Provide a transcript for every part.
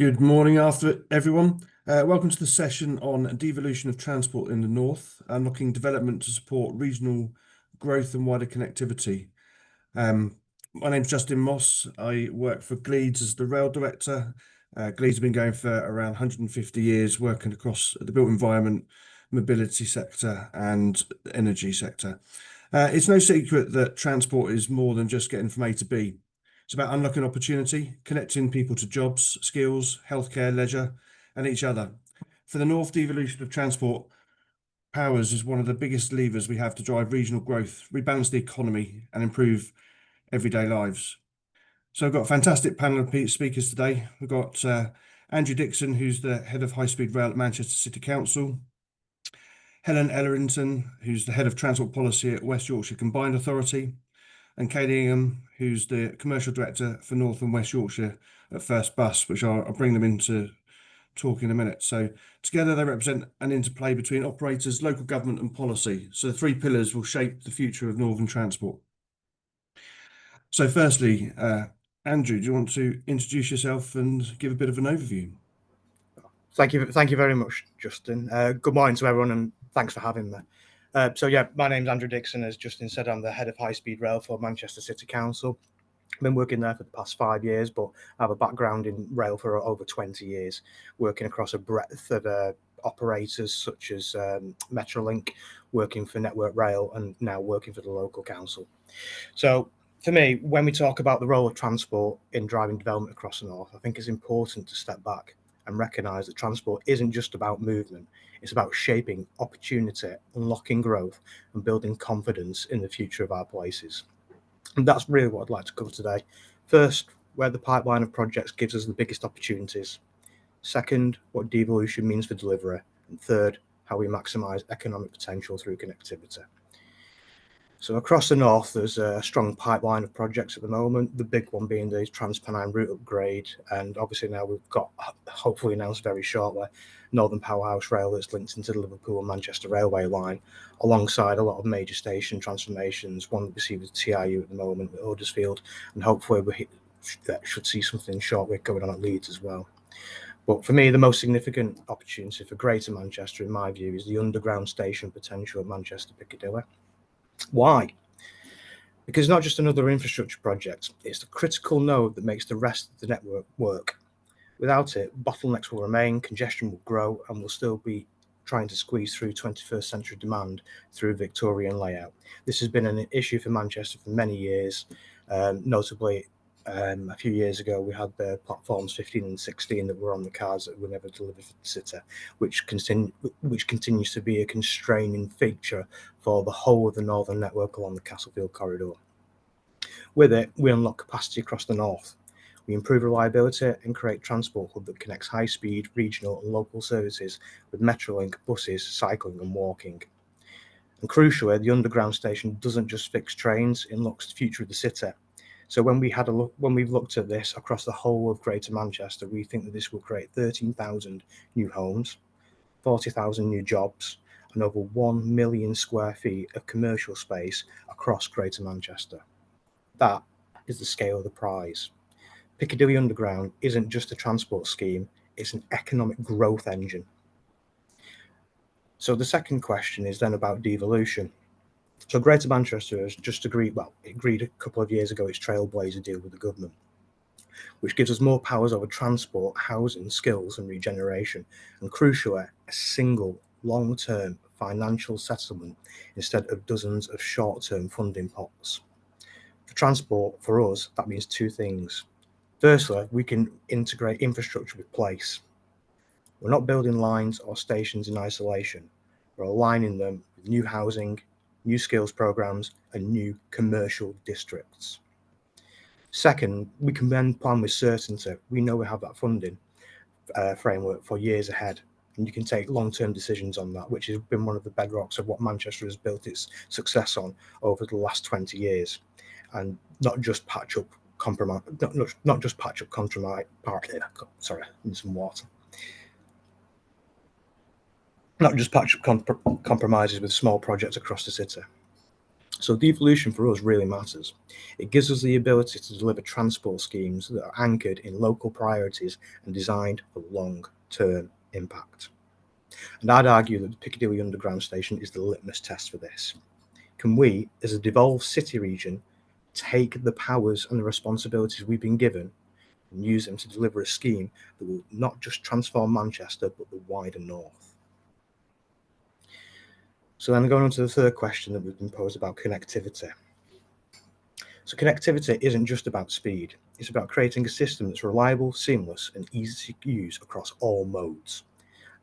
Good morning after everyone. Welcome to the session on devolution of transport in the North, unlocking development to support regional growth and wider connectivity. My name's Justin Moss. I work for Gleeds as the rail director. Gleeds have been going for around 150 years, working across the built environment, mobility sector and energy sector. It's no secret that transport is more than just getting from A to B. It's about unlocking opportunity, connecting people to jobs, skills, healthcare, leisure, and each other. For the North, devolution of transport powers is one of the biggest levers we have to drive regional growth, rebalance the economy, and improve everyday lives. So I've got a fantastic panel of speakers today. We've got Andrew Dixon, who's the head of High Speed Rail at Manchester City Council, Helen Ellerington, who's the head of Transport Policy at West Yorkshire Combined Authority, and Katie Ingham, who's the Commercial Director for North and West Yorkshire at First Bus, which I'll bring them into talk in a minute. So together they represent an interplay between operators, local government and policy. So the three pillars will shape the future of Northern transport. So firstly, Andrew, do you want to introduce yourself and give a bit of an overview? Thank you very much, Justin. Good morning to everyone and thanks for having me. My name's Andrew Dixon. As Justin said, I'm the head of High Speed Rail for Manchester City Council. I've been working there for the past 5 years, but I have a background in rail for over 20 years, working across a breadth of operators such as Metrolink, working for Network Rail, and now working for the local council. So for me, when we talk about the role of transport in driving development across the North, I think it's important to step back and recognise that transport isn't just about movement. It's about shaping opportunity, unlocking growth, and building confidence in the future of our places. And that's really what I'd like to cover today. First, where the pipeline of projects gives us the biggest opportunities. Second, what devolution means for delivery. And third, how we maximise economic potential through connectivity. So across the North, there's a strong pipeline of projects at the moment, the big one being the Trans-Pennine route upgrade. And obviously now we've got, hopefully announced very shortly, Northern Powerhouse Rail that's linked into the Liverpool and Manchester railway line, alongside a lot of major station transformations, one that we see with TIU at the moment, with Huddersfield, and hopefully we should see something shortly going on at Leeds as well. But for me, the most significant opportunity for Greater Manchester, in my view, is the underground station potential at Manchester Piccadilly. Why? Because it's not just another infrastructure project, it's the critical node that makes the rest of the network work. Without it, bottlenecks will remain, congestion will grow, and we'll still be trying to squeeze through 21st century demand through Victorian layout. This has been an issue for Manchester for many years, notably a few years ago we had the platforms 15 and 16 that were on the cards that were never delivered for the city, which continues to be a constraining feature for the whole of the northern network along the Castlefield corridor. With it, we unlock capacity across the north. We improve reliability and create a transport hub that connects high-speed, regional and local services with Metrolink, buses, cycling and walking. And crucially, the underground station doesn't just fix trains, it unlocks the future of the city. So when we've looked at this across the whole of Greater Manchester, we think that this will create 13,000 new homes, 40,000 new jobs, and over 1 million square feet of commercial space across Greater Manchester. That is the scale of the prize. Piccadilly Underground isn't just a transport scheme, it's an economic growth engine. So the second question is then about devolution. So Greater Manchester has just agreed a couple of years ago its Trailblazer deal with the government, which gives us more powers over transport, housing, skills and regeneration, and crucially, a single long-term financial settlement instead of dozens of short-term funding pots. For transport, for us, that means two things. Firstly, we can integrate infrastructure with place. We're not building lines or stations in isolation. We're aligning them with new housing, new skills programs and new commercial districts. Second, we can then plan with certainty. We know we have that funding framework for years ahead, and you can take long-term decisions on that, which has been one of the bedrocks of what Manchester has built its success on over the last 20 years, and not just patch up compromise. Not just patch up compromise. Sorry, I need some water. Not just patch up compromises with small projects across the city. So devolution for us really matters. It gives us the ability to deliver transport schemes that are anchored in local priorities and designed for long-term impact. And I'd argue that the Piccadilly Underground Station is the litmus test for this. Can we, as a devolved city region, take the powers and the responsibilities we've been given and use them to deliver a scheme that will not just transform Manchester, but the wider north? So then going on to the third question that we've been posed about connectivity. So connectivity isn't just about speed. It's about creating a system that's reliable, seamless, and easy to use across all modes.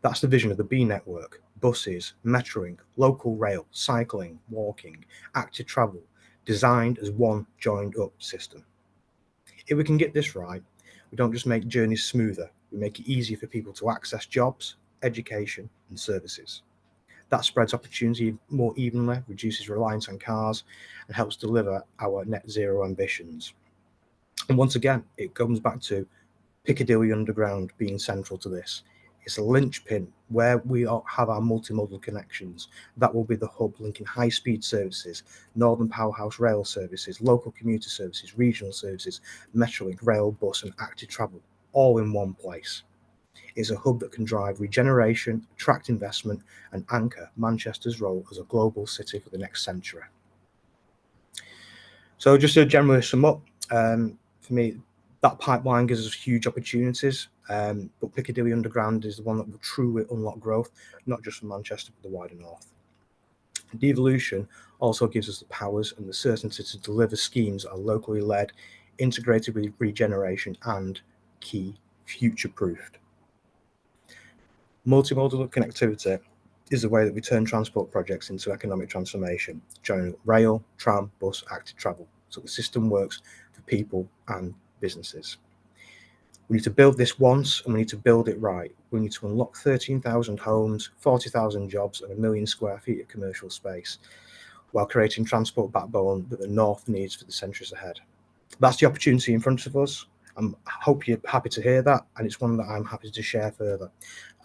That's the vision of the B network: buses, metroing, local rail, cycling, walking, active travel, designed as one joined up system. If we can get this right, we don't just make journeys smoother, we make it easier for people to access jobs, education, and services. That spreads opportunity more evenly, reduces reliance on cars, and helps deliver our net zero ambitions. And once again, it comes back to Piccadilly Underground being central to this. It's a linchpin where we have our multimodal connections. That will be the hub linking high-speed services, Northern Powerhouse rail services, local commuter services, regional services, Metrolink, rail, bus, and active travel, all in one place. It's a hub that can drive regeneration, attract investment, and anchor Manchester's role as a global city for the next century. So just to generally sum up, for me, that pipeline gives us huge opportunities, but Piccadilly Underground is the one that will truly unlock growth, not just for Manchester, but the wider north. Devolution also gives us the powers and the certainty to deliver schemes that are locally led, integrated with regeneration, and key, future-proofed. Multimodal connectivity is the way that we turn transport projects into economic transformation, joining rail, tram, bus, active travel, so the system works for people and businesses. We need to build this once, and we need to build it right. We need to unlock 13,000 homes, 40,000 jobs, and 1 million square feet of commercial space, while creating transport backbone that the north needs for the centuries ahead. That's the opportunity in front of us. I hope you're happy to hear that, and it's one that I'm happy to share further,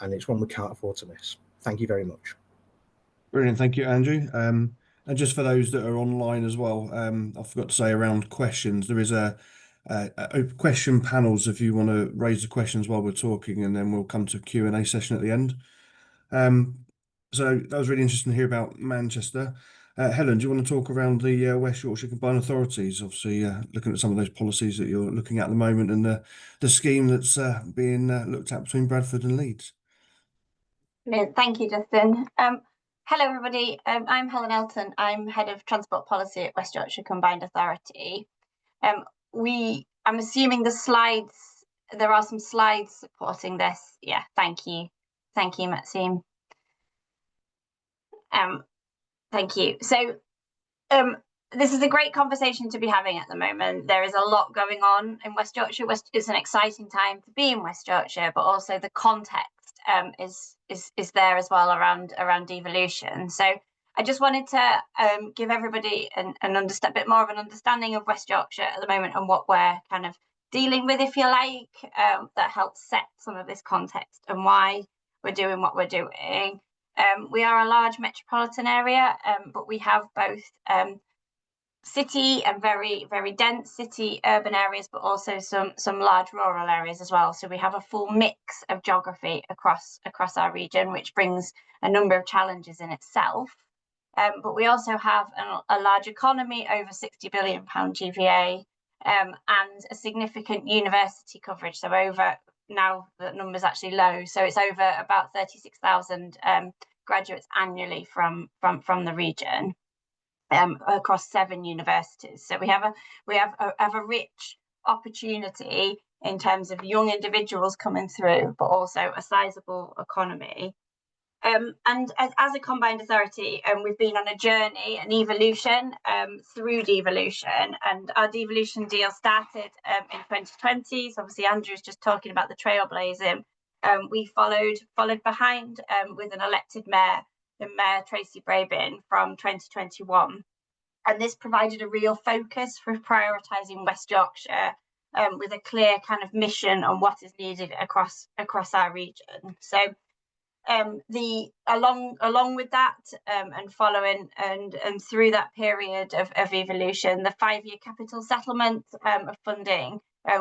and it's one we can't afford to miss. Thank you very much. Brilliant, thank you, Andrew. And just for those that are online as well, I forgot to say around questions, there is a question panels if you want to raise the questions while we're talking, and then we'll come to a Q&A session at the end. So that was really interesting to hear about Manchester. Helen, do you want to talk around the West Yorkshire Combined Authorities? Obviously, looking at some of those policies that you're looking at the moment, and the scheme that's being looked at between Bradford and Leeds. Brilliant. Thank you, Justin. Hello, everybody. I'm Helen Elton. I'm Head of Transport Policy at West Yorkshire Combined Authority. I'm assuming there are some slides supporting this. Yeah, thank you. Thank you, Maxime. Thank you. So this is a great conversation to be having at the moment. There is a lot going on in West Yorkshire. It's an exciting time to be in West Yorkshire, but also the context is there as well around devolution. So I just wanted to give everybody a bit more of an understanding of West Yorkshire at the moment and what we're kind of dealing with, if you like, that helps set some of this context and why we're doing what we're doing. We are a large metropolitan area, but we have both city and very, very dense city urban areas, but also some large rural areas as well. So we have a full mix of geography across our region, which brings a number of challenges in itself. But we also have a large economy, over £60 billion GVA, and a significant university coverage. So over, now the number's actually low, so it's over about 36,000 graduates annually from the region. Across 7 universities. So we have a rich opportunity in terms of young individuals coming through, but also a sizable economy. And as a combined authority, we've been on a journey, an evolution through devolution, and our devolution deal started in 2020. So obviously Andrew's just talking about the trailblazing. We followed behind with an elected mayor, the Mayor Tracy Brabin, from 2021. And this provided a real focus for prioritising West Yorkshire with a clear kind of mission on what is needed across our region. So Along with that, and following and through that period of evolution, the 5-year capital settlement of funding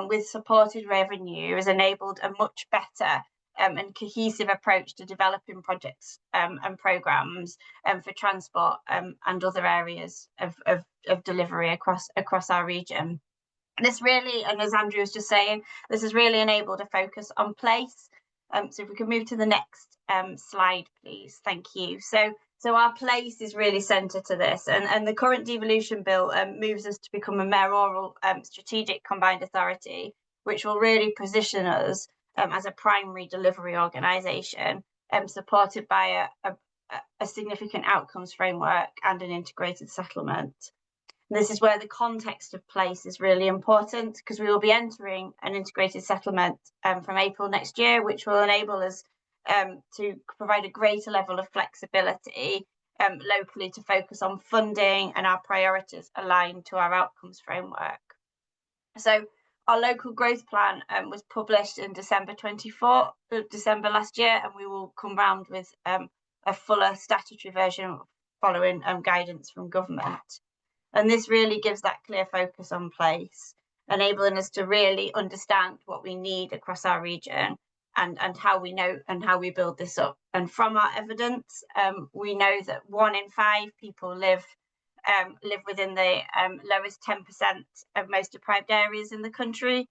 with supported revenue has enabled a much better and cohesive approach to developing projects and programmes for transport and other areas of delivery across our region. This really, and as Andrew was just saying, this has really enabled a focus on place. So if we can move to the next slide, please. Thank you. So our place is really centre to this, and the current devolution bill moves us to become a mayoral strategic combined authority, which will really position us as a primary delivery organisation, supported by a significant outcomes framework and an integrated settlement. This is where the context of place is really important, because we will be entering an integrated settlement from April next year, which will enable us to provide a greater level of flexibility locally to focus on funding and our priorities aligned to our outcomes framework. So our local growth plan was published in December last year, and we will come round with a fuller statutory version following guidance from government. And this really gives that clear focus on place, enabling us to really understand what we need across our region and how we know and how we build this up. And from our evidence, we know that 1 in 5 people live within the lowest 10% of most deprived areas in the country.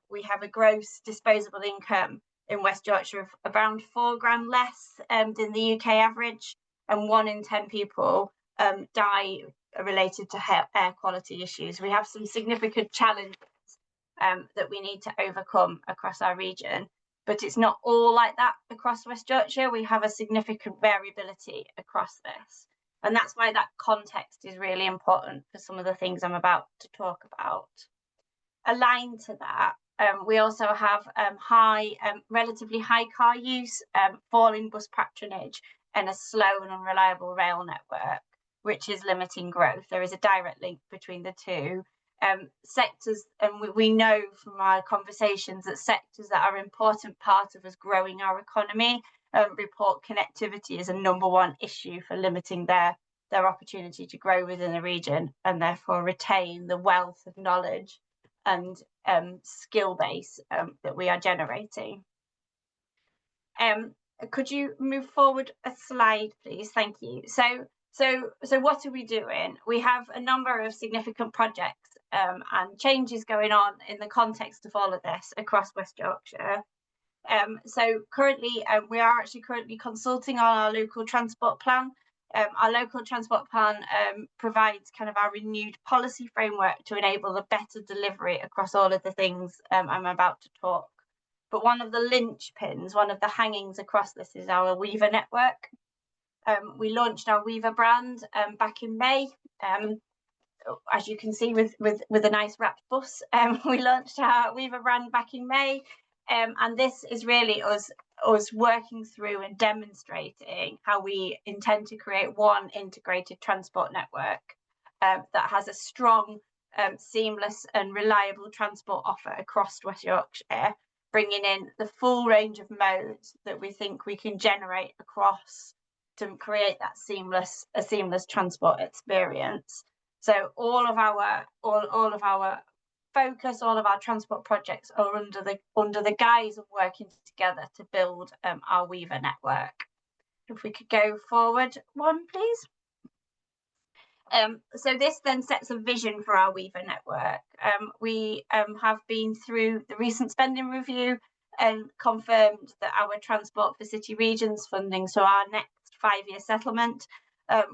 We have a gross disposable income in West Yorkshire of around £4 less than the UK average, and 1 in 10 people die related to air quality issues. We have some significant challenges that we need to overcome across our region, but it's not all like that across West Yorkshire. We have a significant variability across this, and that's why that context is really important for some of the things I'm about to talk about. Aligned to that, we also have relatively high car use, falling bus patronage, and a slow and unreliable rail network, which is limiting growth. There is a direct link between the two. Sectors, and we know from our conversations that sectors that are an important part of us growing our economy report connectivity as a #1 issue for limiting their opportunity to grow within a region, and therefore retain the wealth of knowledge and skill base that we are generating. Could you move forward a slide, please? Thank you. So what are we doing? We have a number of significant projects and changes going on in the context of all of this across West Yorkshire. So currently, we are actually currently consulting on our local transport plan. Our local transport plan provides kind of our renewed policy framework to enable the better delivery across all of the things I'm about to talk. But one of the linchpins, one of the hangings across this is our Weaver network. We launched our Weaver brand back in May. As you can see with a nice wrapped bus, we launched our Weaver brand back in May. And this is really us working through and demonstrating how we intend to create one integrated transport network that has a strong, seamless and reliable transport offer across West Yorkshire, bringing in the full range of modes that we think we can generate across to create that seamless transport experience. So all of our focus, all of our transport projects are under the guise of working together to build our Weaver network. If we could go forward one, please. So this then sets a vision for our Weaver network. We have been through the recent spending review and confirmed that our Transport for City Regions funding, so our next 5-year settlement,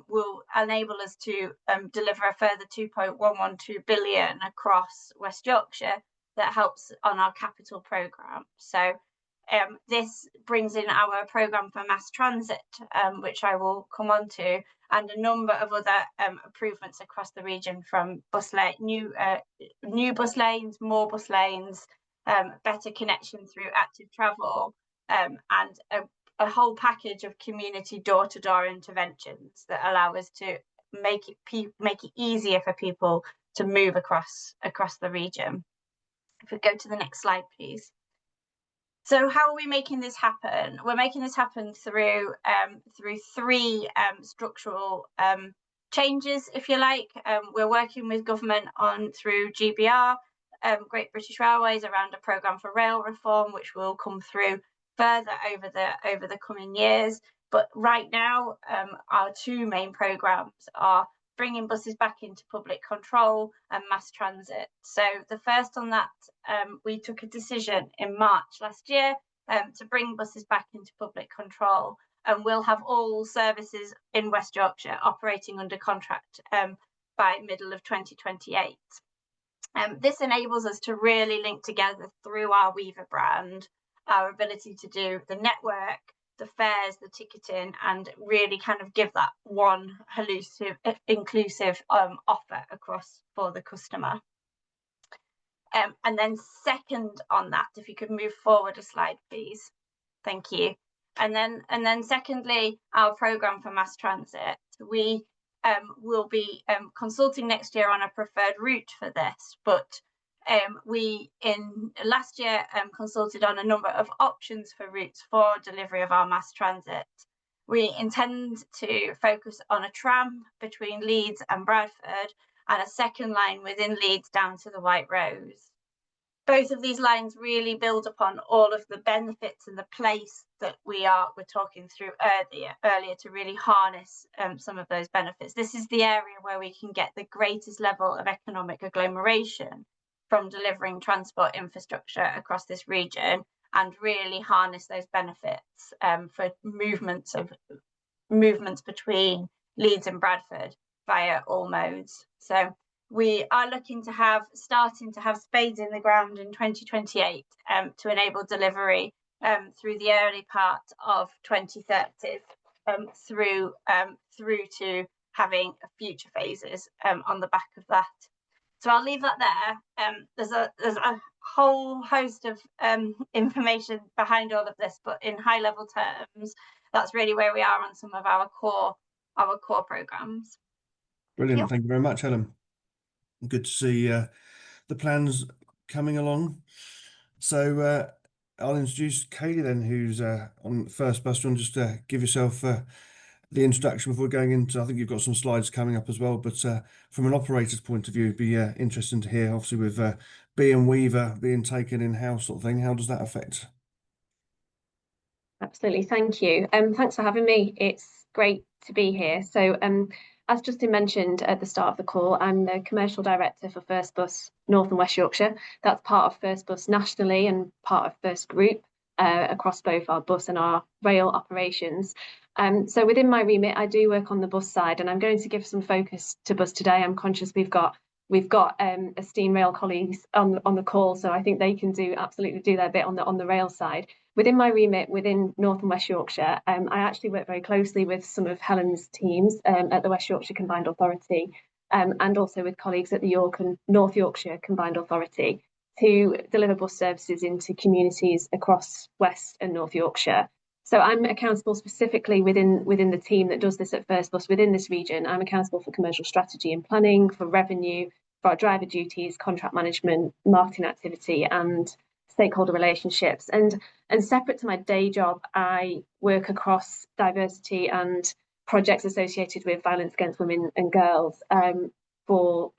will enable us to deliver a further 2.112 billion across West Yorkshire that helps on our capital programme. So this brings in our programme for mass transit, which I will come on to, and a number of other improvements across the region, from new bus lanes, more bus lanes, better connection through active travel, and a whole package of community door-to-door interventions that allow us to make it easier for people to move across the region. If we go to the next slide, please. So how are we making this happen? We're making this happen through three structural changes, if you like. We're working with government through GBR, Great British Railways, around a programme for rail reform, which will come through further over the coming years. But right now, our two main programmes are bringing buses back into public control and mass transit. So the first on that, we took a decision in March last year to bring buses back into public control, and we'll have all services in West Yorkshire operating under contract by middle of 2028. This enables us to really link together through our Weaver brand, our ability to do the network, the fares, the ticketing, and really kind of give that one inclusive offer across for the customer. And then second on that, if you could move forward a slide, please. Thank you. And then secondly, our programme for mass transit. We will be consulting next year on a preferred route for this, but we in last year consulted on a number of options for routes for delivery of our mass transit. We intend to focus on a tram between Leeds and Bradford and a second line within Leeds down to the White Rose. Both of these lines really build upon all of the benefits and the place that we're talking through earlier to really harness some of those benefits. This is the area where we can get the greatest level of economic agglomeration from delivering transport infrastructure across this region, and really harness those benefits for movements between Leeds and Bradford via all modes. So we are looking to starting to have spades in the ground in 2028 to enable delivery through the early part of 2030, through to having future phases on the back of that. So I'll leave that there. There's a whole host of information behind all of this, but in high level terms, that's really where we are on some of our core programmes. Brilliant. Thank you very much, Helen. Good to see the plans coming along. So I'll introduce Kaylee then, who's on First Bus. Do you want to just give yourself the introduction before going into, I think you've got some slides coming up as well, but from an operator's point of view, it'd be interesting to hear, obviously with B and Weaver being taken in-house sort of thing, how does that affect? Absolutely, thank you. Thanks for having me. It's great to be here. So as Justin mentioned at the start of the call, I'm the Commercial Director for First Bus North and West Yorkshire. That's part of First Bus nationally and part of First Group across both our bus and our rail operations. So within my remit, I do work on the bus side, and I'm going to give some focus to bus today. I'm conscious we've got esteemed rail colleagues on the call, so I think they can absolutely do their bit on the rail side. Within my remit, within North and West Yorkshire, I actually work very closely with some of Helen's teams at the West Yorkshire Combined Authority, and also with colleagues at the York and North Yorkshire Combined Authority to deliver bus services into communities across West and North Yorkshire. So I'm accountable specifically within the team that does this at First Bus within this region. I'm accountable for commercial strategy and planning, for revenue, for our driver duties, contract management, marketing activity, and stakeholder relationships. And separate to my day job, I work across diversity and projects associated with violence against women and girls for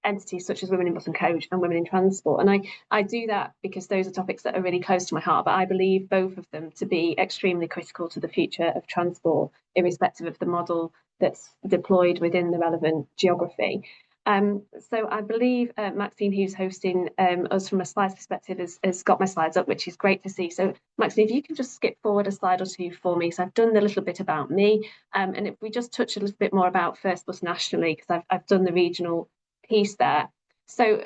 entities such as Women in Bus and Coach and Women in Transport. And I do that because those are topics that are really close to my heart, but I believe both of them to be extremely critical to the future of transport, irrespective of the model that's deployed within the relevant geography. So I believe Maxine, who's hosting us from a slides perspective, has got my slides up, which is great to see. So Maxine, if you can just skip forward a slide or two for me. So I've done a little bit about me, and if we just touch a little bit more about First Bus nationally, because I've done the regional piece there. So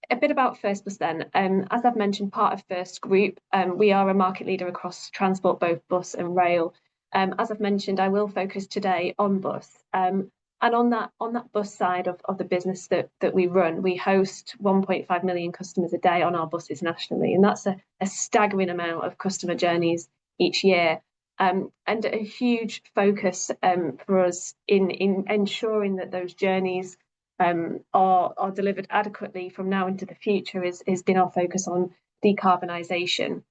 a bit about First Bus then. As I've mentioned, part of First Group, we are a market leader across transport, both bus and rail. As I've mentioned, I will focus today on bus. And on that bus side of the business that we run, we host 1.5 million customers a day on our buses nationally, and that's a staggering amount of customer journeys each year, and a huge focus for us in ensuring that those journeys are delivered adequately from now into the future has been our focus on decarbonisation.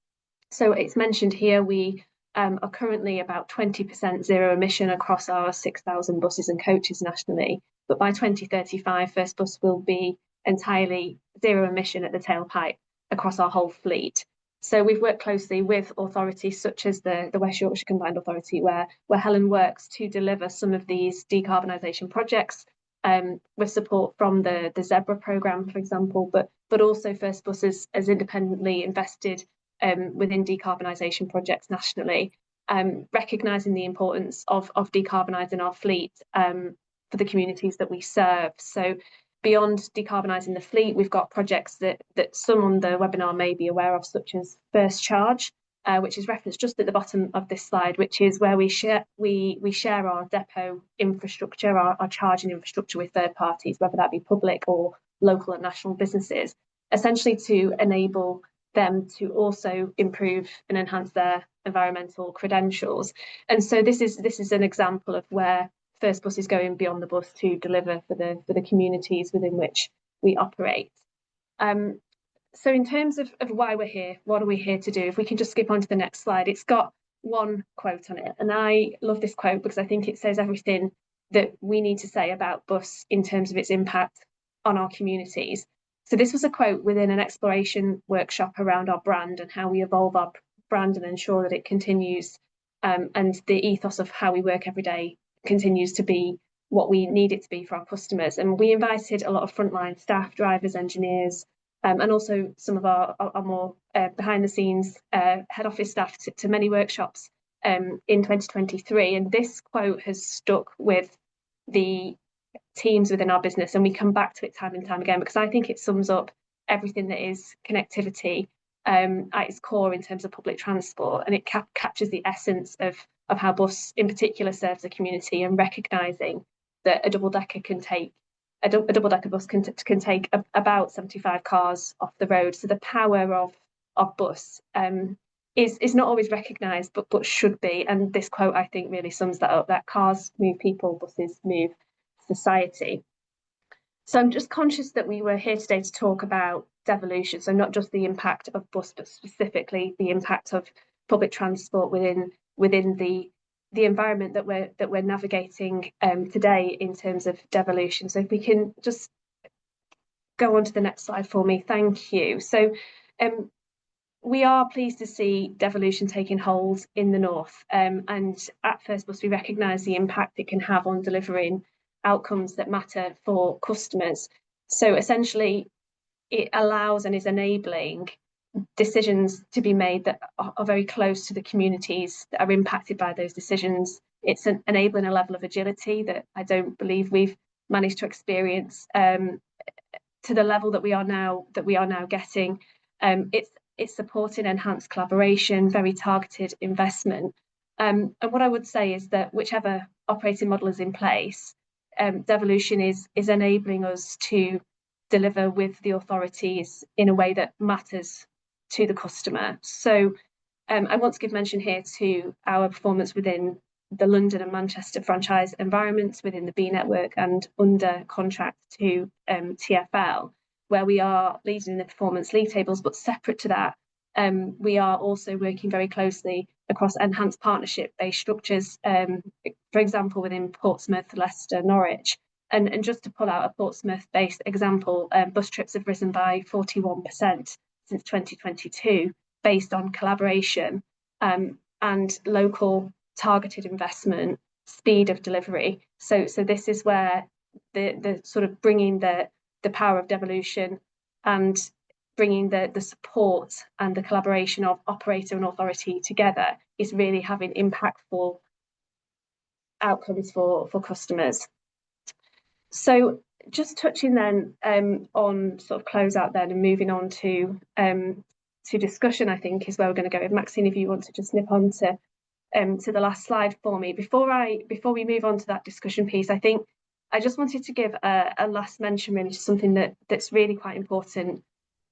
So it's mentioned here we are currently about 20% zero emission across our 6,000 buses and coaches nationally. But by 2035, First Bus will be entirely zero emission at the tailpipe across our whole fleet. So we've worked closely with authorities such as the West Yorkshire Combined Authority, where Helen works to deliver some of these decarbonisation projects, with support from the Zebra programme, for example, but also First Bus has independently invested within decarbonisation projects nationally, recognising the importance of decarbonising our fleet for the communities that we serve. So beyond decarbonising the fleet, we've got projects that some on the webinar may be aware of, such as First Charge, which is referenced just at the bottom of this slide, which is where we share our depot infrastructure, our charging infrastructure with third parties, whether that be public or local and national businesses, essentially to enable them to also improve and enhance their environmental credentials. And so this is an example of where First Bus is going beyond the bus to deliver for the communities within which we operate. So in terms of why we're here, what are we here to do? If we can just skip on to the next slide, it's got one quote on it. And I love this quote because I think it says everything that we need to say about bus in terms of its impact on our communities. So this was a quote within an exploration workshop around our brand and how we evolve our brand and ensure that it continues, and the ethos of how we work every day continues to be what we need it to be for our customers. And we invited a lot of frontline staff, drivers, engineers, and also some of our more behind the scenes head office staff to many workshops in 2023. And this quote has stuck with the teams within our business, and we come back to it time and time again because I think it sums up everything that is connectivity at its core in terms of public transport, and it captures the essence of how bus in particular serves the community, and recognising that a double-decker bus can take about 75 cars off the road. So the power of bus is not always recognised, but should be. And this quote, I think, really sums that up, that cars move people, buses move society. So I'm just conscious that we were here today to talk about devolution, so not just the impact of bus, but specifically the impact of public transport within the environment that we're navigating today in terms of devolution. So if we can just go on to the next slide for me, thank you. So we are pleased to see devolution taking hold in the north, and at First Bus we recognise the impact it can have on delivering outcomes that matter for customers. So essentially it allows and is enabling decisions to be made that are very close to the communities that are impacted by those decisions. It's enabling a level of agility that I don't believe we've managed to experience to the level that we are now getting. It's supporting enhanced collaboration, very targeted investment. And what I would say is that whichever operating model is in place, devolution is enabling us to deliver with the authorities in a way that matters to the customer. So I want to give mention here to our performance within the London and Manchester franchise environments within the B network and under contract to TfL, where we are leading the performance league tables. But separate to that, we are also working very closely across enhanced partnership-based structures, for example, within Portsmouth, Leicester, Norwich. And just to pull out a Portsmouth-based example, bus trips have risen by 41% since 2022, based on collaboration and local targeted investment, speed of delivery. So this is where the sort of bringing the power of devolution and bringing the support and the collaboration of operator and authority together is really having impactful outcomes for customers. So just touching then on sort of close out then and moving on to discussion, I think is where we're going to go. Maxine, if you want to just nip on to the last slide for me. Before we move on to that discussion piece, I think I just wanted to give a last mention really to something that's really quite important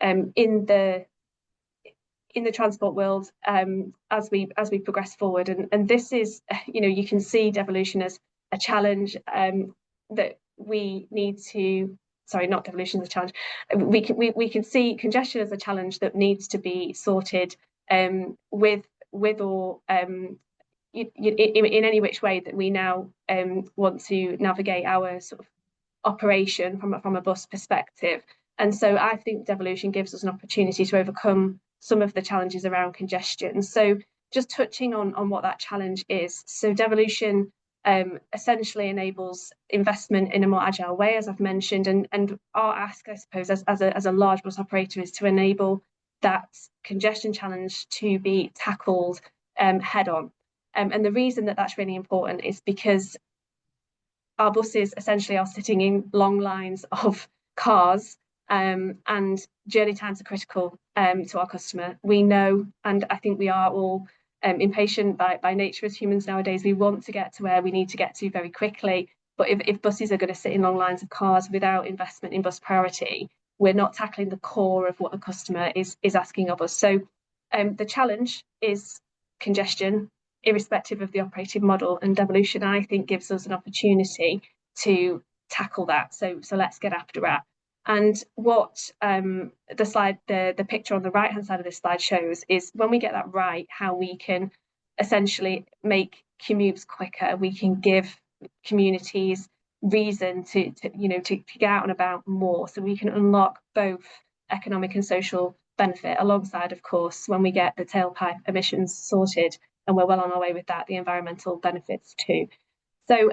in the transport world as we progress forward, and this is, you can see devolution as a challenge that we need to, sorry, not devolution as a challenge, we can see congestion as a challenge that needs to be sorted with or in any which way that we now want to navigate our sort of operation from a bus perspective. And so I think devolution gives us an opportunity to overcome some of the challenges around congestion. So just touching on what that challenge is. So devolution essentially enables investment in a more agile way, as I've mentioned, and our ask, I suppose, as a large bus operator, is to enable that congestion challenge to be tackled head on. And the reason that that's really important is because our buses essentially are sitting in long lines of cars, and journey times are critical to our customer. We know, and I think we are all impatient by nature as humans nowadays. We want to get to where we need to get to very quickly. But if buses are going to sit in long lines of cars without investment in bus priority, we're not tackling the core of what the customer is asking of us. So the challenge is congestion, irrespective of the operating model, and devolution, I think, gives us an opportunity to tackle that. So let's get after it. And what the picture on the right hand side of this slide shows is, when we get that right, how we can essentially make commutes quicker. We can give communities reason to get out and about more, so we can unlock both economic and social benefit, alongside, of course, when we get the tailpipe emissions sorted, and we're well on our way with that, the environmental benefits too. So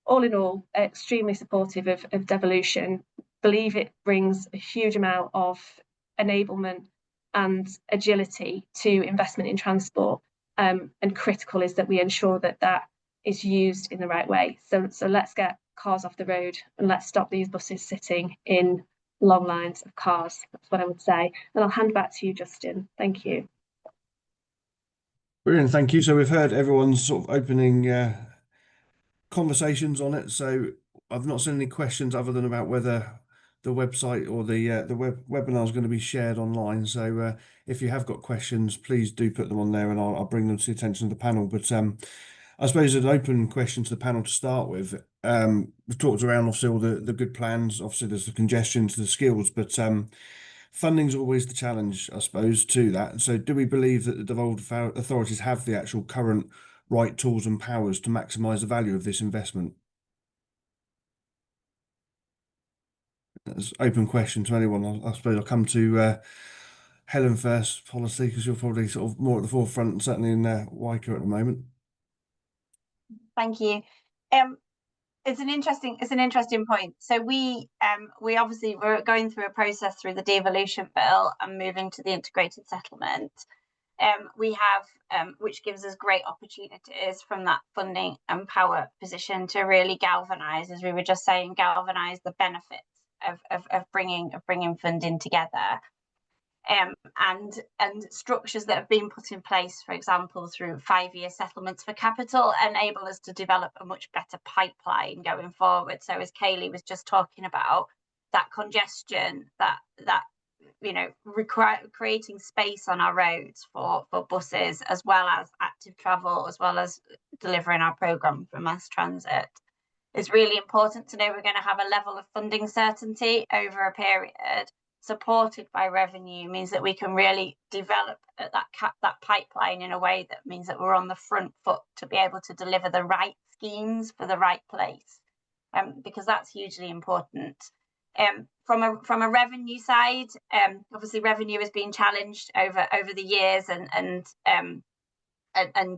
all in all, extremely supportive of devolution. Believe it brings a huge amount of enablement and agility to investment in transport, and critical is that we ensure that that is used in the right way. So let's get cars off the road, and let's stop these buses sitting in long lines of cars. That's what I would say. And I'll hand back to you, Justin. Thank you. Brilliant, thank you. So we've heard everyone's sort of opening conversations on it. So I've not seen any questions other than about whether the website or the webinar is going to be shared online. So if you have got questions, please do put them on there, and I'll bring them to the attention of the panel. But I suppose an open question to the panel to start with. We've talked around obviously all the good plans. Obviously there's the congestion to the skills, but funding's always the challenge, I suppose, to that. So do we believe that the devolved authorities have the actual current right tools and powers to maximise the value of this investment? That's an open question to anyone. I suppose I'll come to Helen first, policy, because you're probably sort of more at the forefront, certainly in WICA at the moment. Thank you. It's an interesting point. So we obviously we're going through a process through the devolution bill and moving to the integrated settlement. We have which gives us great opportunities from that funding and power position to really galvanise, as we were just saying, galvanise the benefits of bringing funding together. And structures that have been put in place, for example, through 5-year settlements for capital, enable us to develop a much better pipeline going forward. So as Kaylee was just talking about, that congestion, that creating space on our roads for buses, as well as active travel, as well as delivering our programme for mass transit, is really important to know. We're going to have a level of funding certainty over a period, supported by revenue, means that we can really develop that pipeline in a way that means that we're on the front foot to be able to deliver the right schemes for the right place, because that's hugely important. From a revenue side, obviously revenue has been challenged over the years, and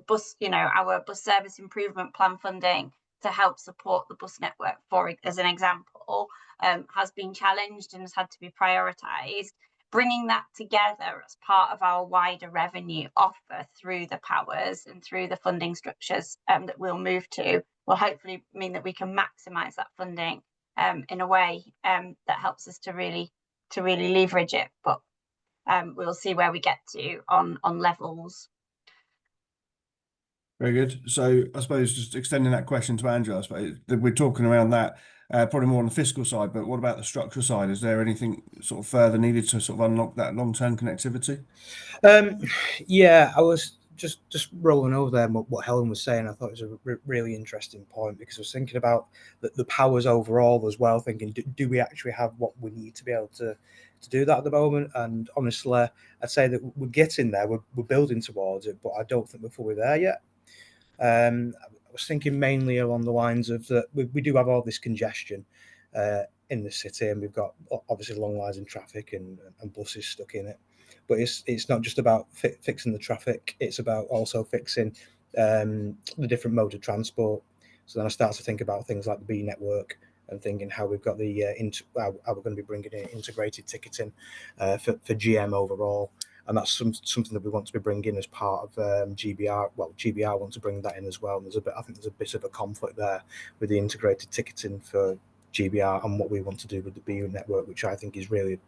bus, our bus service improvement plan funding to help support the bus network, as an example, has been challenged and has had to be prioritised. Bringing that together as part of our wider revenue offer through the powers and through the funding structures that we'll move to will hopefully mean that we can maximise that funding in a way that helps us to really leverage it. But we'll see where we get to on levels. Very good. So I suppose just extending that question to Andrew, I suppose we're talking around that probably more on the fiscal side, but what about the structural side? Is there anything sort of further needed to sort of unlock that long-term connectivity? Yeah, I was just rolling over there what Helen was saying. I thought it was a really interesting point, because I was thinking about the powers overall as well, thinking, do we actually have what we need to be able to to do that at the moment. And honestly, I'd say that we're getting there. We're building towards it, but I don't think we're fully there yet. I was thinking mainly along the lines of that we do have all this congestion in the city, and we've got obviously long lines in traffic and buses stuck in it. But it's not just about fixing the traffic; it's about also fixing the different mode of transport. So then I start to think about things like the B network and thinking how we've got the how we're going to be bringing in integrated ticketing for GM overall. And that's something that we want to be bringing in as part of GBR. Well, GBR want to bring that in as well. And I think there's a bit of a conflict there with the integrated ticketing for GBR and what we want to do with the BU network, which I think is really a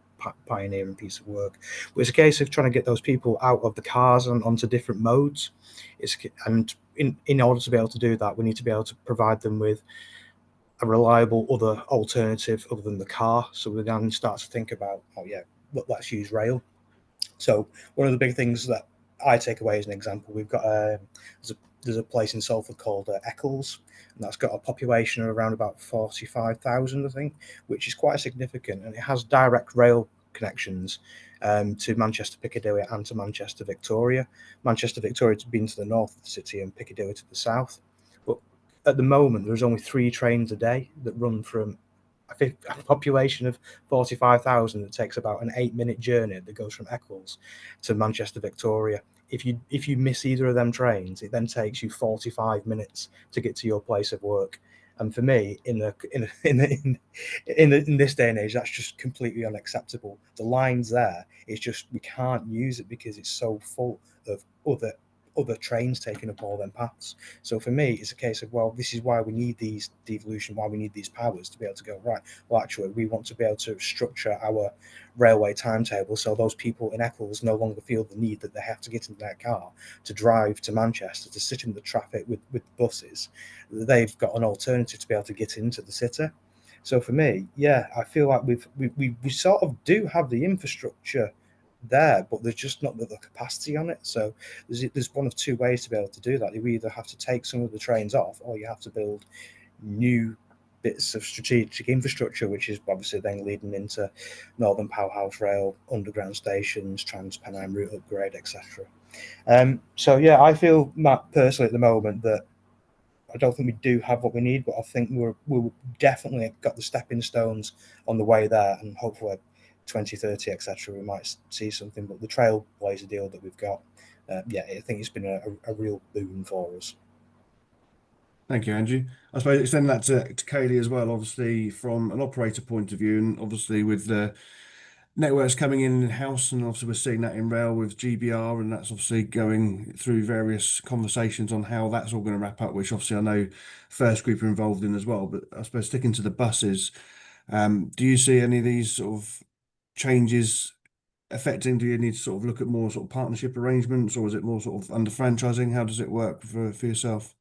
pioneering piece of work. But it's a case of trying to get those people out of the cars and onto different modes. And in order to be able to do that, we need to be able to provide them with a reliable other alternative other than the car. So we then start to think about, let's use rail. So one of the big things that I take away as an example, we've got there's a place in Salford called Eccles, and that's got a population of around about 45,000, I think, which is quite significant, and it has direct rail connections to Manchester Piccadilly and to Manchester Victoria. Manchester Victoria to being to the north of the city and Piccadilly to the south. But at the moment, there's only 3 trains a day that run from a population of 45,000 that takes about an 8-minute journey that goes from Eccles to Manchester Victoria. If you miss either of them trains, it then takes you 45 minutes to get to your place of work. And for me, in this day and age, that's just completely unacceptable. The lines there, it's just we can't use it because it's so full of other trains taking up all them paths. So for me, it's a case of, well, this is why we need these devolution, why we need these powers to be able to go, right, well, actually, we want to be able to structure our railway timetable so those people in Eccles no longer feel the need that they have to get into their car to drive to Manchester, to sit in the traffic with buses. They've got an alternative to be able to get into the city. So for me, yeah, I feel like we sort of do have the infrastructure there, but there's just not the capacity on it. So there's one of 2 ways to be able to do that. You either have to take some of the trains off, or you have to build new bits of strategic infrastructure, which is obviously then leading into Northern Powerhouse Rail, underground stations, Trans-Pennine route upgrade, etc. So yeah, I feel, Matt, personally at the moment that I don't think we do have what we need, but I think we're definitely got the stepping stones on the way there, and hopefully 2030, etc., we might see something. But the Trailblazer deal that we've got, I think it's been a real boon for us. Thank you, Andrew. I suppose extend that to Kaylee as well, obviously from an operator point of view, and obviously with the networks coming in-house, and obviously we're seeing that in rail with GBR, and that's obviously going through various conversations on how that's all going to wrap up, which obviously I know First Group are involved in as well. But I suppose sticking to the buses, do you see any of these sort of changes affecting? Do you need to sort of look at more sort of partnership arrangements, or is it more sort of under franchising? How does it work for yourself?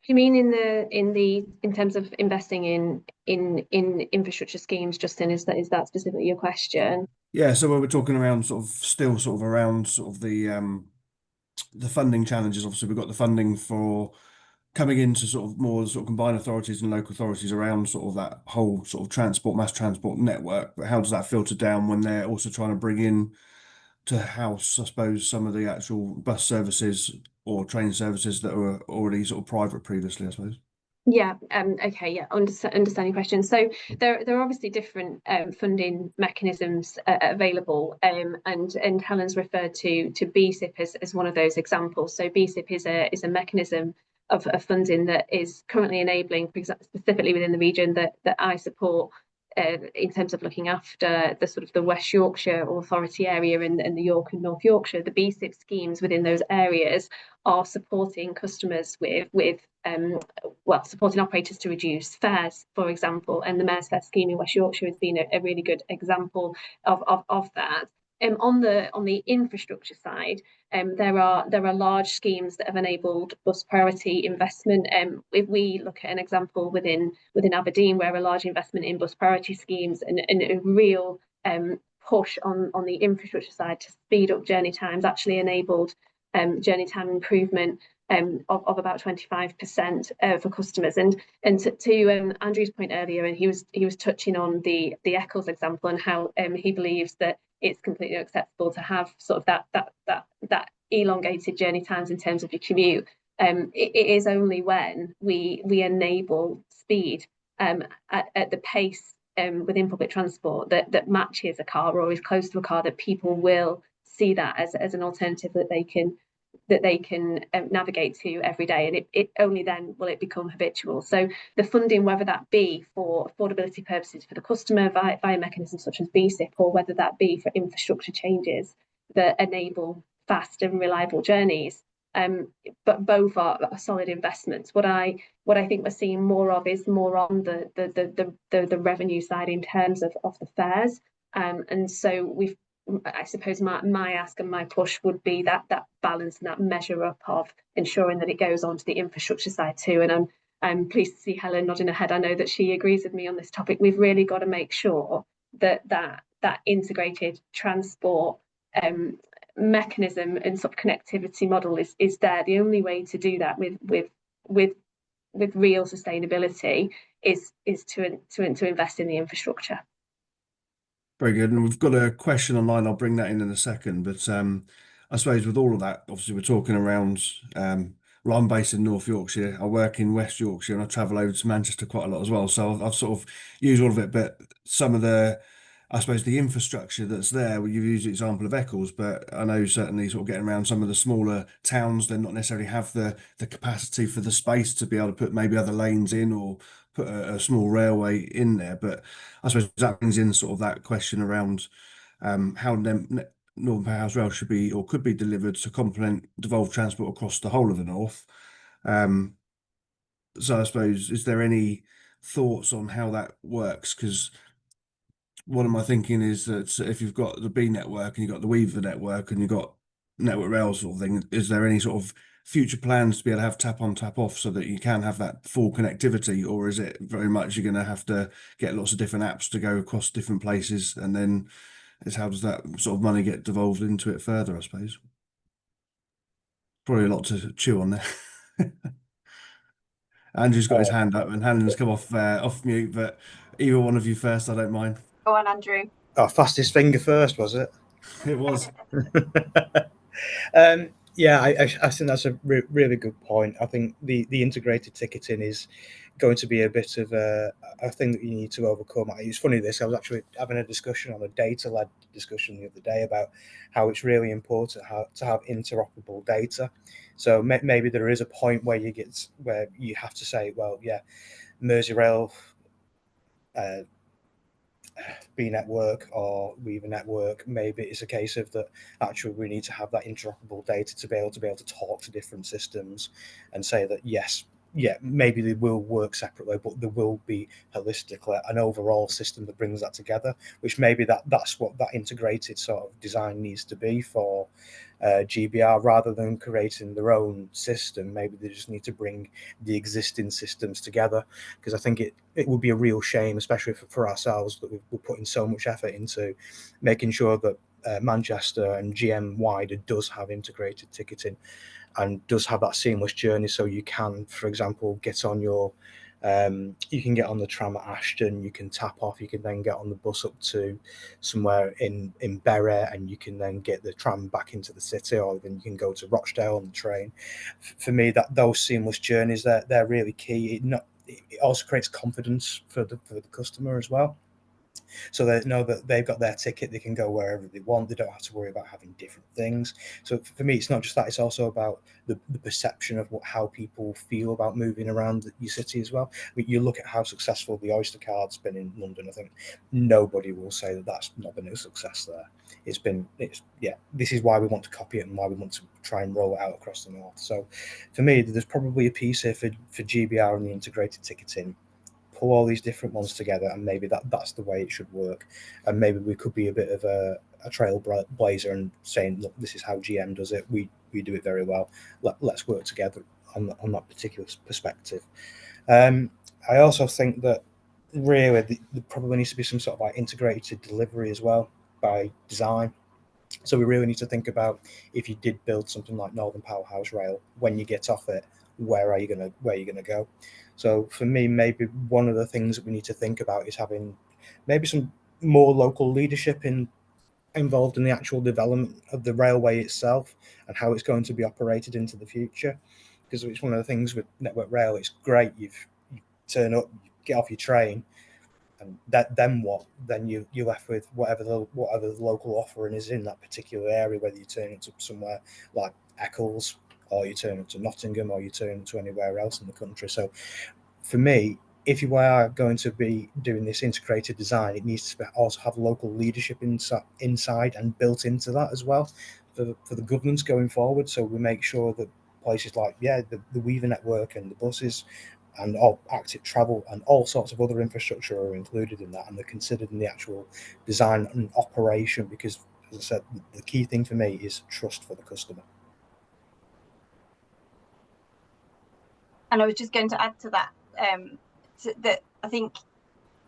Do you mean in terms of investing in infrastructure schemes, Justin? Is that specifically your question? Yeah, so when we're talking around sort of still sort of around sort of the funding challenges, obviously we've got the funding for coming into sort of more sort of combined authorities and local authorities around sort of that whole sort of mass transport network. But how does that filter down when they're also trying to bring in to house, I suppose, some of the actual bus services or train services that were already sort of private previously, I suppose? Yeah. Okay. Yeah. Understand your question. So there are obviously different funding mechanisms available, and Helen's referred to BSIP as one of those examples. So BSIP is a mechanism of funding that is currently enabling, for example, specifically within the region that I support, in terms of looking after the sort of the West Yorkshire Authority area and the York and North Yorkshire. The BSIP schemes within those areas are supporting customers with supporting operators to reduce fares, for example, and the Mayor's Fare scheme in West Yorkshire has been a really good example of that. On the infrastructure side, there are large schemes that have enabled bus priority investment. If we look at an example within Aberdeen, where a large investment in bus priority schemes and a real push on the infrastructure side to speed up journey times actually enabled journey time improvement of about 25% for customers. And to Andrew's point earlier, and he was touching on the Eccles example and how he believes that it's completely acceptable to have sort of that elongated journey times in terms of your commute. It is only when we enable speed at the pace within public transport that matches a car or is close to a car that people will see that as an alternative that they can navigate to every day, and it only then will it become habitual. So the funding, whether that be for affordability purposes for the customer via mechanisms such as BSIP, or whether that be for infrastructure changes that enable fast and reliable journeys, but both are solid investments. What I think we're seeing more of is more on the revenue side in terms of the fares, and so I suppose my ask and my push would be that balance and that measure up of ensuring that it goes on to the infrastructure side too. And I'm pleased to see Helen nodding her head. I know that she agrees with me on this topic. We've really got to make sure that integrated transport mechanism and sort of connectivity model is there. The only way to do that with real sustainability is to invest in the infrastructure. Very good. And we've got a question online. I'll bring that in a second. But I suppose with all of that, obviously we're talking around, well, I'm based in North Yorkshire. I work in West Yorkshire and I travel over to Manchester quite a lot as well. So I've sort of used all of it, but some of I suppose the infrastructure that's there, well, you've used the example of Eccles, but I know certainly sort of getting around some of the smaller towns, they not necessarily have the capacity for the space to be able to put maybe other lanes in or put a small railway in there. But I suppose that brings in sort of that question around how Northern Powerhouse Rail should be or could be delivered to complement devolved transport across the whole of the North. So I suppose, is there any thoughts on how that works? Because what am I thinking is that if you've got the B network and you've got the Weaver network and you've got Network Rail sort of thing, is there any sort of future plans to be able to have tap on, tap off so that you can have that full connectivity? Or is it very much you're going to have to get lots of different apps to go across different places? And then how does that sort of money get devolved into it further, I suppose? Probably a lot to chew on there. Andrew's got his hand up and Helen's come off mute, but either one of you first, I don't mind. Go on, Andrew. Oh, fastest finger first, was it? It was. Yeah, I think that's a really good point. I think the integrated ticketing is going to be a bit of a thing that you need to overcome. It's funny this, I was actually having a discussion on a data-led discussion the other day about how it's really important to have interoperable data. So maybe there is a point where you have to say, well, yeah, Merseyrail, B network or Weaver network, maybe it's a case of that actually we need to have that interoperable data to be able to talk to different systems and say that yes, yeah, maybe they will work separately, but there will be holistically an overall system that brings that together, which maybe that's what that integrated sort of design needs to be for GBR, rather than creating their own system. Maybe they just need to bring the existing systems together, because I think it would be a real shame, especially for ourselves, that we're putting so much effort into making sure that Manchester and GM wider does have integrated ticketing and does have that seamless journey. So you can, for example, get on your you can get on the tram at Ashton, you can tap off, you can then get on the bus up to somewhere in Bury, and you can then get the tram back into the city, or then you can go to Rochdale on the train. For me, that those seamless journeys, they're really key. It also creates confidence for the customer as well. So they know that they've got their ticket, they can go wherever they want, they don't have to worry about having different things. So for me, it's not just that, it's also about the perception of how people feel about moving around your city as well. I mean, you look at how successful the Oyster card's been in London. I think nobody will say that that's not been a success there. This is why we want to copy it and why we want to try and roll it out across the north. So for me, there's probably a piece here for GBR and the integrated ticketing. Pull all these different ones together, and maybe that's the way it should work. And maybe we could be a bit of a trailblazer and saying, look, this is how GM does it. We do it very well. Let's work together on that particular perspective. I also think that really there probably needs to be some sort of like integrated delivery as well by design. So we really need to think about, if you did build something like Northern Powerhouse Rail, when you get off it, where are you gonna go? So for me, maybe one of the things that we need to think about is having maybe some more local leadership involved in the actual development of the railway itself and how it's going to be operated into the future. Because it's one of the things with Network Rail, it's great, you turn up, you get off your train, and then what? Then you're left with whatever the local offering is in that particular area, whether you turn it to somewhere like Eccles, or you turn it to Nottingham, or you turn it to anywhere else in the country. So for me, if you are going to be doing this integrated design, it needs to also have local leadership inside and built into that as well for the governance going forward. So we make sure that places like the Weaver network and the buses and all active travel and all sorts of other infrastructure are included in that, and they're considered in the actual design and operation, because, as I said, the key thing for me is trust for the customer. And I was just going to add to that, that I think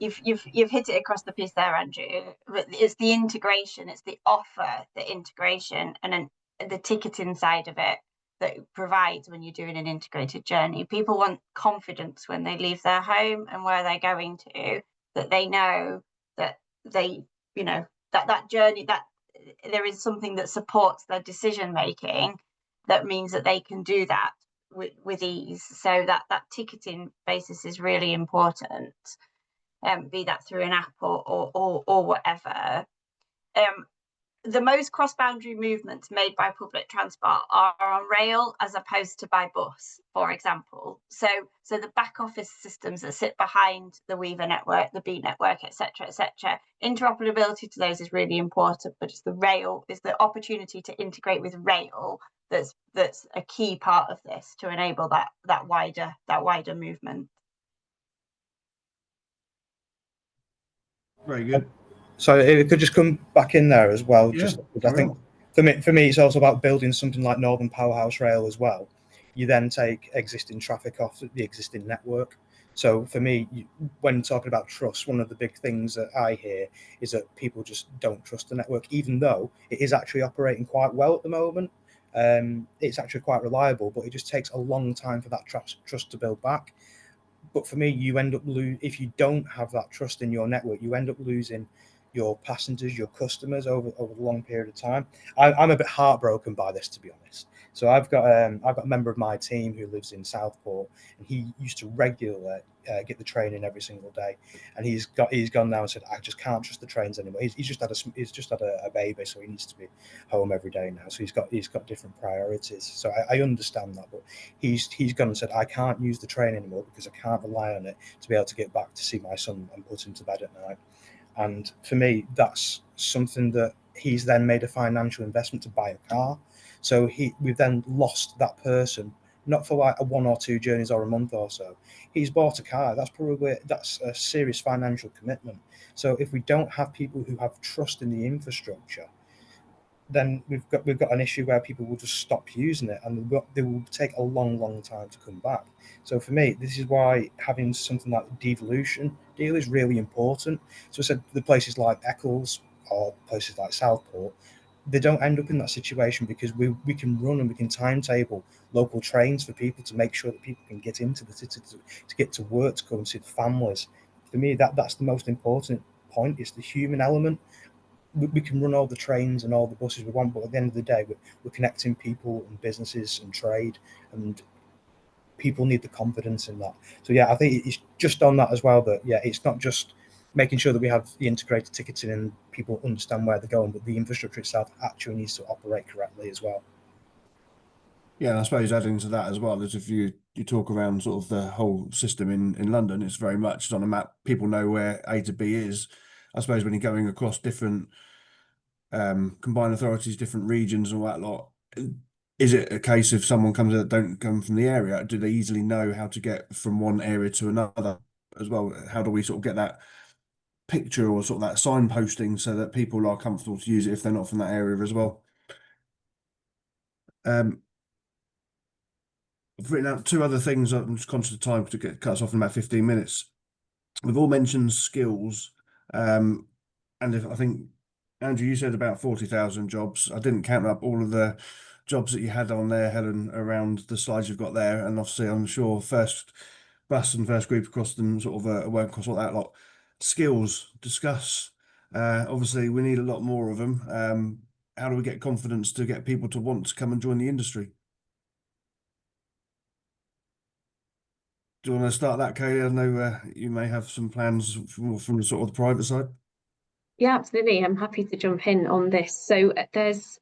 you've hit it across the piece there, Andrew. It's the integration, it's the offer, the integration, and then the ticketing side of it that it provides when you're doing an integrated journey. People want confidence when they leave their home and where they're going to, that they know that they, that journey, that there is something that supports their decision making, that means that they can do that with ease. So that ticketing basis is really important, be that through an app or whatever. The most cross-boundary movements made by public transport are on rail as opposed to by bus, for example. So the back office systems that sit behind the Weaver network, the Beat network, etc., interoperability to those is really important, but it's the opportunity to integrate with rail that's a key part of this to enable that wider movement. Very good. So if it could just come back in there as well, Yeah, just I think for me, it's also about building something like Northern Powerhouse Rail as well. You then take existing traffic off the existing network. So for me, when talking about trust, one of the big things that I hear is that people just don't trust the network, even though it is actually operating quite well at the moment. It's actually quite reliable, but it just takes a long time for that trust to build back. But for me, you end up if you don't have that trust in your network, you end up losing your passengers, your customers over a long period of time. I'm a bit heartbroken by this, to be honest. So I've got a member of my team who lives in Southport, and he used to regularly get the train in every single day, and he's gone now and said, I just can't trust the trains anymore. He's just had a baby, so he needs to be home every day now. So he's got different priorities. So I understand that, but he's gone and said, I can't use the train anymore because I can't rely on it to be able to get back to see my son and put him to bed at night. And for me, that's something that he's then made a financial investment to buy a car. So we've then lost that person, not for like a 1 or 2 journeys or a month or so. He's bought a car. That's a serious financial commitment. So if we don't have people who have trust in the infrastructure, then we've got an issue where people will just stop using it, and they will take a long time to come back. So for me, this is why having something like the devolution deal is really important. So I said the places like Eccles or places like Southport, they don't end up in that situation because we can run and we can timetable local trains for people to make sure that people can get into the city to get to work, to go and see the families. For me, that's the most important point. It's the human element. We can run all the trains and all the buses we want, but at the end of the day, we're connecting people and businesses and trade, and people need the confidence in that. So yeah, I think it's just on that as well, that it's not just making sure that we have the integrated ticketing and people understand where they're going, but the infrastructure itself actually needs to operate correctly as well. Yeah, and I suppose adding to that as well is if you talk around sort of the whole system in London, it's very much on a map. People know where A to B is. I suppose when you're going across different combined authorities, different regions, and all that lot, is it a case if someone comes that don't come from the area, do they easily know how to get from one area to another as well? How do we sort of get that picture or sort of that signposting so that people are comfortable to use it if they're not from that area as well? I've written out 2 other things. I'm just conscious of time to get cut us off in about 15 minutes. We've all mentioned skills, and I think Andrew, you said about 40,000 jobs. I didn't count up all of the jobs that you had on there, Helen, around the slides you've got there. And obviously, I'm sure first bus and first group across them sort of work across all that lot. Skills, discuss. Obviously, we need a lot more of them. How do we get confidence to get people to want to come and join the industry? Do you want to start that, Kaylee? I know you may have some plans from the sort of the private side. Yeah, absolutely. I'm happy to jump in on this. So there's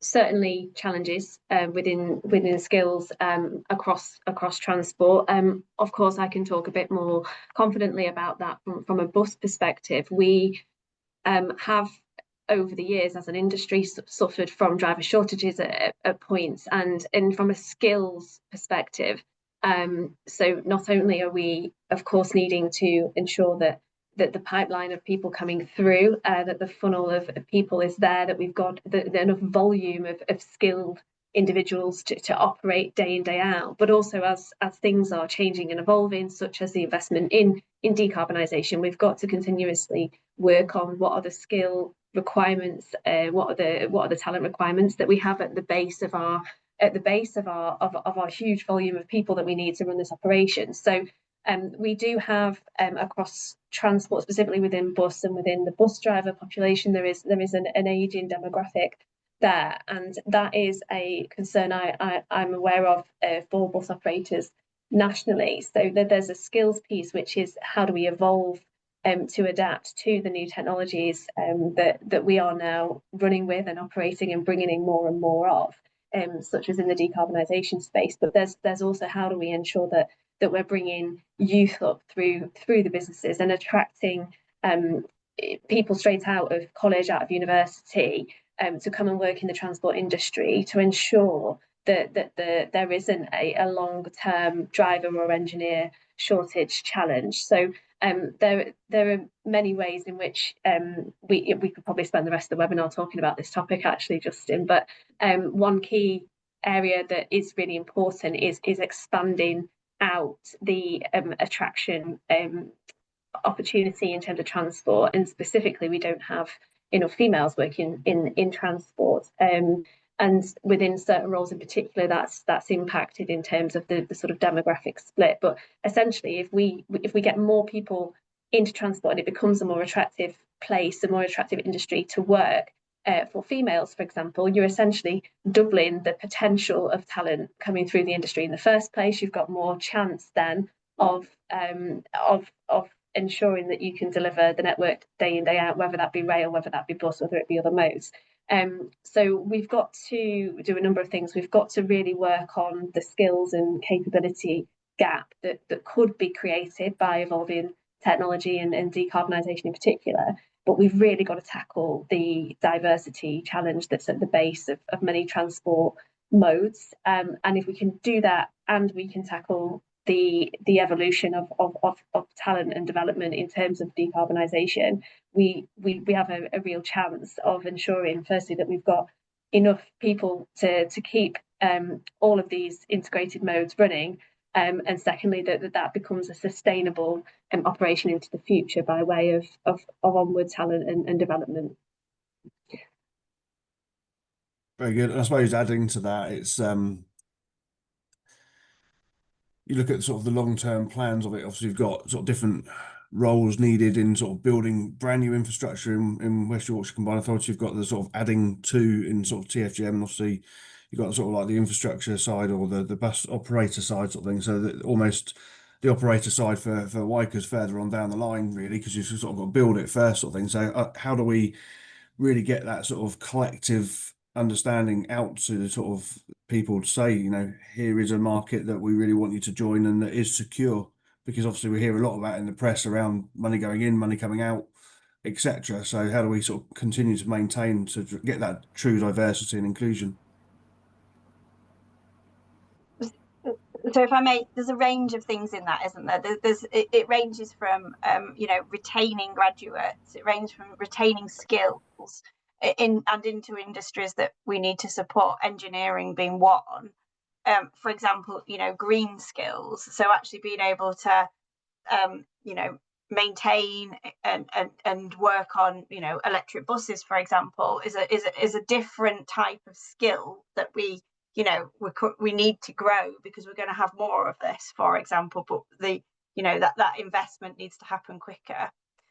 certainly challenges within skills across transport. Of course, I can talk a bit more confidently about that from a bus perspective. We have over the years as an industry suffered from driver shortages at points, and from a skills perspective. So not only are we, of course, needing to ensure that the pipeline of people coming through, that the funnel of people is there, that we've got enough volume of skilled individuals to operate day in, day out, but also as things are changing and evolving, such as the investment in decarbonisation, we've got to continuously work on what are the skill requirements, what are the talent requirements that we have at the base of our huge volume of people that we need to run this operation. So we do have across transport, specifically within bus and within the bus driver population, there is an ageing demographic there, and that is a concern I'm aware of for bus operators nationally. So there's a skills piece, which is how do we evolve to adapt to the new technologies that we are now running with and operating and bringing in more and more of, such as in the decarbonisation space. But there's also how do we ensure that we're bringing youth up through the businesses and attracting people straight out of college, out of university, to come and work in the transport industry, to ensure that there isn't a long-term driver or engineer shortage challenge. So there are many ways in which we could probably spend the rest of the webinar talking about this topic, actually, Justin. But one key area that is really important is expanding out the attraction opportunity in terms of transport, and specifically we don't have enough females working in transport, and within certain roles in particular that's impacted in terms of the sort of demographic split. But essentially, if we get more people into transport and it becomes a more attractive place, a more attractive industry to work, for females, for example, you're essentially doubling the potential of talent coming through the industry in the first place. You've got more chance then of ensuring that you can deliver the network day in, day out, whether that be rail, whether that be bus, whether it be other modes. So we've got to do a number of things. We've got to really work on the skills and capability gap that could be created by evolving technology and decarbonisation in particular. But we've really got to tackle the diversity challenge that's at the base of many transport modes. And if we can do that, and we can tackle the evolution of talent and development in terms of decarbonisation, we have a real chance of ensuring, firstly, that we've got enough people to keep all of these integrated modes running, and secondly, that becomes a sustainable operation into the future by way of onward talent and development. Very good. And I suppose adding to that, it's you look at sort of the long-term plans of it. Obviously, you've got sort of different roles needed in sort of building brand new infrastructure in West Yorkshire Combined Authority. You've got the sort of adding to in sort of TFGM, and obviously you've got sort of like the infrastructure side or the bus operator side sort of thing. So that almost the operator side for Wykers further on down the line, really, because you've sort of got to build it first sort of thing. So how do we really get that sort of collective understanding out to the sort of people to say, you know, here is a market that we really want you to join and that is secure? Because obviously we hear a lot about in the press around money going in, money coming out, etc. So how do we sort of continue to maintain to get that true diversity and inclusion? So if I may, there's a range of things in that, isn't there? It ranges from retaining graduates, it ranges from retaining skills into industries that we need to support, engineering being one. For example, green skills. So actually being able to maintain and work on, you know, electric buses, for example, is a different type of skill that we, you know, we need to grow, because we're going to have more of this, for example. But the, you know, that investment needs to happen quicker.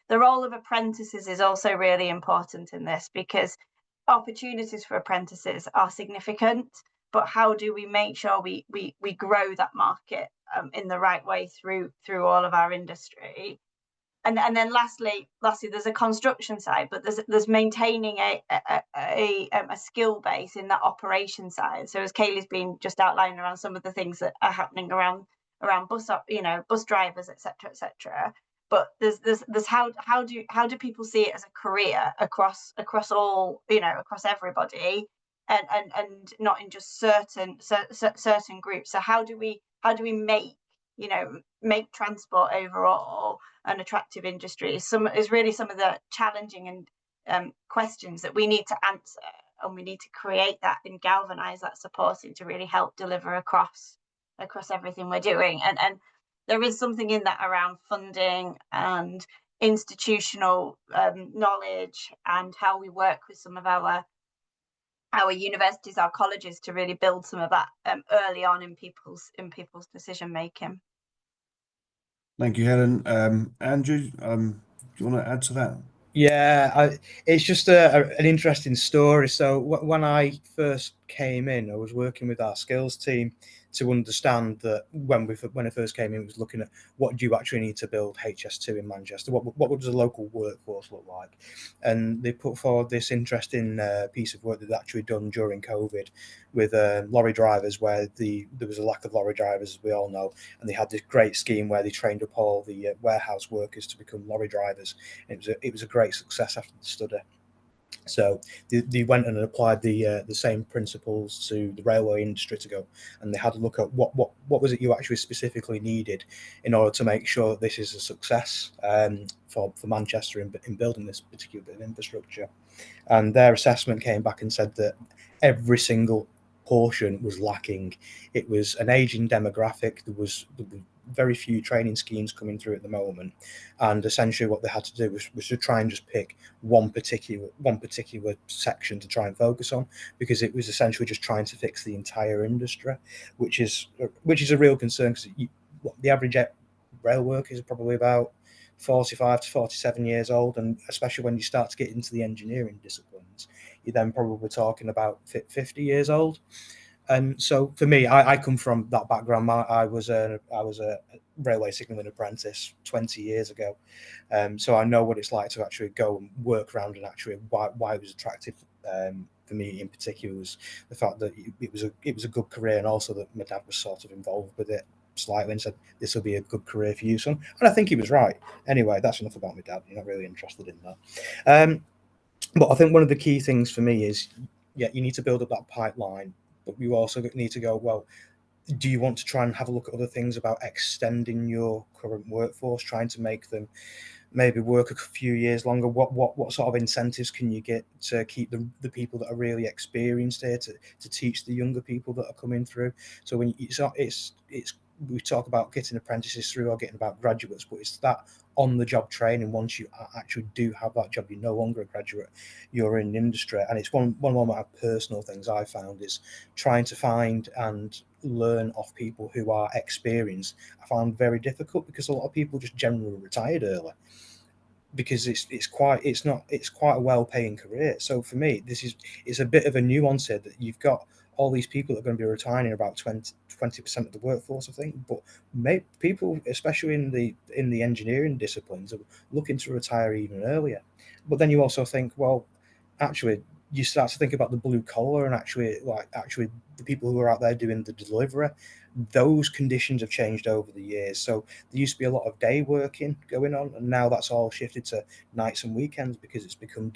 The role of apprentices is also really important in this, because opportunities for apprentices are significant, but how do we make sure we grow that market in the right way through all of our industry? And then lastly, there's a construction side, but there's maintaining a skill base in that operation side. So as Kaylee's been just outlining around some of the things that are happening around bus, you know, bus drivers, etc., etc. But there's how do people see it as a career across all, you know, across everybody, and not in just certain groups. So how do we make, you know, make transport overall an attractive industry is really some of the challenging and questions that we need to answer, and we need to create that and galvanize that supporting to really help deliver across everything we're doing. And there is something in that around funding and institutional knowledge, and how we work with some of our universities, our colleges, to really build some of that early on in people's decision making. Thank you, Helen. Andrew, do you want to add to that? Yeah, it's just an interesting story. So when I first came in, I was working with our skills team to understand that when I first came in, I was looking at what do you actually need to build HS2 in Manchester? What does a local workforce look like? And they put forward this interesting piece of work that they'd actually done during COVID with lorry drivers, where there was a lack of lorry drivers, as we all know, and they had this great scheme where they trained up all the warehouse workers to become lorry drivers. It was a great success after the study. So they went and applied the same principles to the railway industry to go, and they had a look at what was it you actually specifically needed in order to make sure that this is a success for Manchester in building this particular bit of infrastructure. And their assessment came back and said that every single portion was lacking. It was an aging demographic. There was very few training schemes coming through at the moment, and essentially what they had to do was to try and just pick one particular section to try and focus on, because it was essentially just trying to fix the entire industry, which is a real concern, because the average rail worker is probably about 45 to 47 years old, and especially when you start to get into the engineering disciplines, you're then probably talking about 50 years old. And so for me, I come from that background. I was a railway signalling apprentice 20 years ago, so I know what it's like to actually go and work around, and actually why it was attractive for me in particular was the fact that it was a good career, and also that my dad was sort of involved with it slightly and said this will be a good career for you, son. And I think he was right. Anyway, that's enough about my dad. You're not really interested in that. But I think one of the key things for me is, yeah, you need to build up that pipeline, but you also need to go, well, do you want to try and have a look at other things about extending your current workforce, trying to make them maybe work a few years longer? What sort of incentives can you get to keep the people that are really experienced here to teach the younger people that are coming through? So when it's we talk about getting apprentices through or getting about graduates, but it's that on the job training. Once you actually do have that job, you're no longer a graduate, you're in the industry. And it's one of my personal things I found is trying to find and learn off people who are experienced. I found very difficult, because a lot of people just generally retired early, because it's quite a well-paying career. So for me, it's a bit of a nuance here, that you've got all these people that are going to be retiring, about 20% of the workforce, I think, but people, especially in the engineering disciplines, are looking to retire even earlier. But then you also think, well, actually, you start to think about the blue collar, and actually the people who are out there doing the delivery. Those conditions have changed over the years. So there used to be a lot of day working going on, and now that's all shifted to nights and weekends, because it's become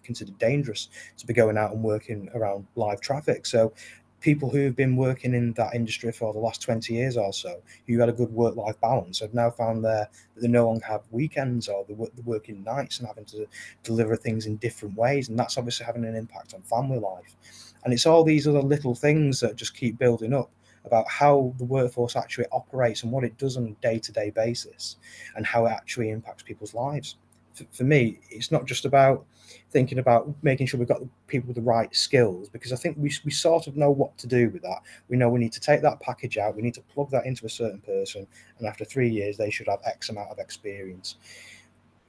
considered dangerous to be going out and working around live traffic. So people who've been working in that industry for the last 20 years or so, who had a good work-life balance, have now found that they no longer have weekends, or they're working nights and having to deliver things in different ways, and that's obviously having an impact on family life. And it's all these other little things that just keep building up. about how the workforce actually operates and what it does on a day-to-day basis and how it actually impacts people's lives. For me, it's not just about thinking about making sure we've got people with the right skills, because I think we sort of know what to do with that. We know we need to take that package out, we need to plug that into a certain person, and after 3 years they should have X amount of experience.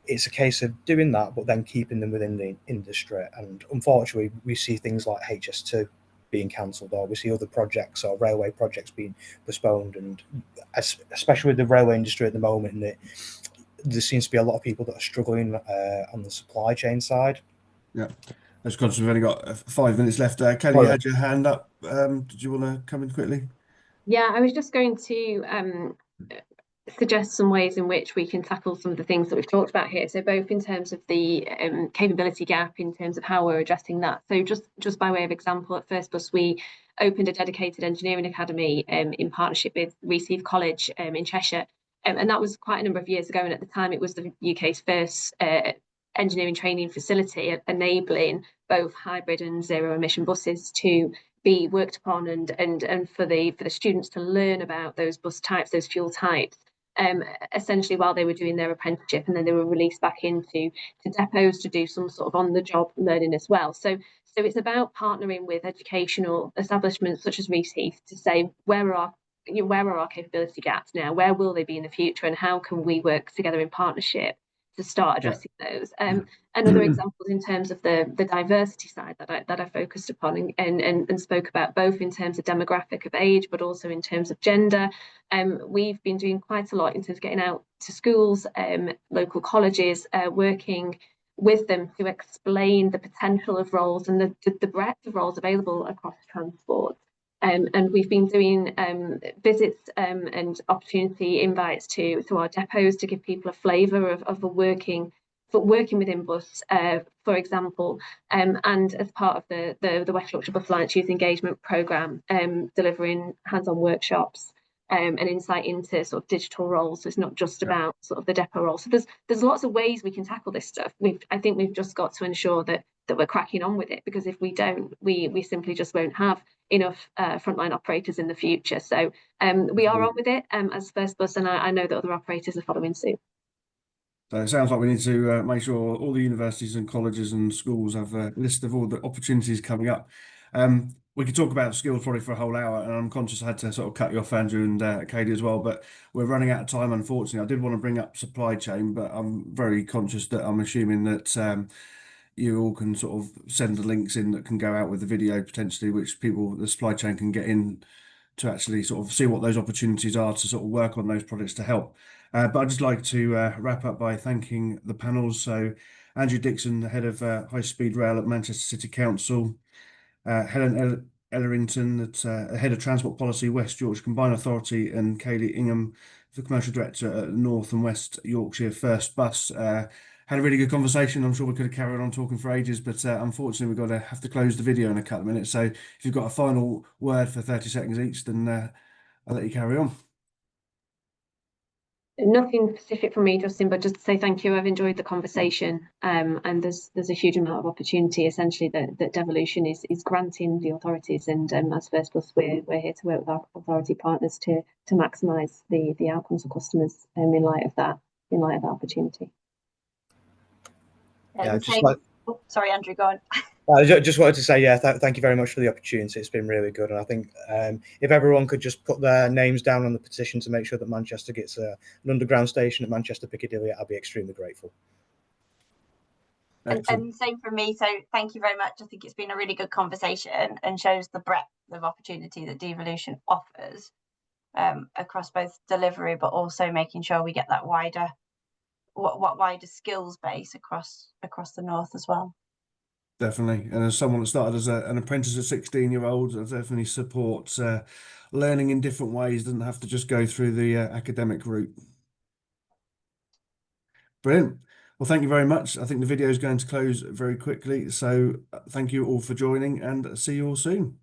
It's a case of doing that, but then keeping them within the industry. And unfortunately, we see things like HS2 being cancelled, or we see other projects or railway projects being postponed. And especially with the railway industry at the moment, there seems to be a lot of people that are struggling on the supply chain side. Yeah. I just conscious we've only got 5 minutes left. Kelly, you had your hand up. Did you want to come in quickly? Yeah, I was just going to suggest some ways in which we can tackle some of the things that we've talked about here. So both in terms of the capability gap, in terms of how we're addressing that. So just by way of example, at First Bus, we opened a dedicated engineering academy in partnership with Receive College in Cheshire. And that was quite a number of years ago. And at the time, it was the UK's first engineering training facility, enabling both hybrid and zero emission buses to be worked upon and for the students to learn about those bus types, those fuel types, essentially while they were doing their apprenticeship, and then they were released back into depots to do some sort of on-the-job learning as well. So it's about partnering with educational establishments such as Receive to say where are our capability gaps now, where will they be in the future, and how can we work together in partnership to start addressing those. And other examples in terms of the diversity side that I focused upon and spoke about, both in terms of demographic of age, but also in terms of gender. We've been doing quite a lot in terms of getting out to schools, local colleges, working with them to explain the potential of roles and the breadth of roles available across transport. And we've been doing visits and opportunity invites to our depots to give people a flavour of the working within bus, for example, and as part of the West Yorkshire Bus Alliance Youth Engagement Programme, delivering hands-on workshops and insight into sort of digital roles. So it's not just about sort of the depot role. So there's lots of ways we can tackle this stuff. I think we've just got to ensure that we're cracking on with it, because if we don't, we simply just won't have enough frontline operators in the future. So we are on with it as First Bus, and I know that other operators are following suit. So it sounds like we need to make sure all the universities and colleges and schools have a list of all the opportunities coming up. We could talk about skills probably for a whole hour, and I'm conscious I had to sort of cut you off, Andrew and Katie, as well, but we're running out of time, unfortunately. I did want to bring up supply chain, but I'm very conscious that I'm assuming that you all can sort of send the links in that can go out with the video potentially, which the supply chain can get in to actually sort of see what those opportunities are to sort of work on those projects to help. But I'd just like to wrap up by thanking the panels. So Andrew Dixon, the head of High Speed Rail at Manchester City Council, Helen Ellerington, head of Transport Policy, West Yorkshire Combined Authority, and Kaylee Ingham, the Commercial Director at North and West Yorkshire First Bus. Had a really good conversation. I'm sure we could have carried on talking for ages, but unfortunately we've got to have to close the video in a couple of minutes. So if you've got a final word for 30 seconds each, then I'll let you carry on. Nothing specific from me, Justin, but just to say thank you. I've enjoyed the conversation, and there's a huge amount of opportunity essentially that Devolution is granting the authorities, and as First Bus, we're here to work with our authority partners to maximise the outcomes for customers in light of that opportunity. Sorry, Andrew, go on. I just wanted to say, thank you very much for the opportunity. It's been really good. And I think if everyone could just put their names down on the petition to make sure that Manchester gets an underground station at Manchester Piccadilly, I'd be extremely grateful. And same from me. So thank you very much. I think it's been a really good conversation and shows the breadth of opportunity that Devolution offers across both delivery, but also making sure we get that wider skills base across the north as well. Definitely. And as someone that started as an apprentice at 16-year-old, I definitely support learning in different ways. Doesn't have to just go through the academic route. Brilliant. Well, thank you very much. I think the video is going to close very quickly. So thank you all for joining, and see you all soon.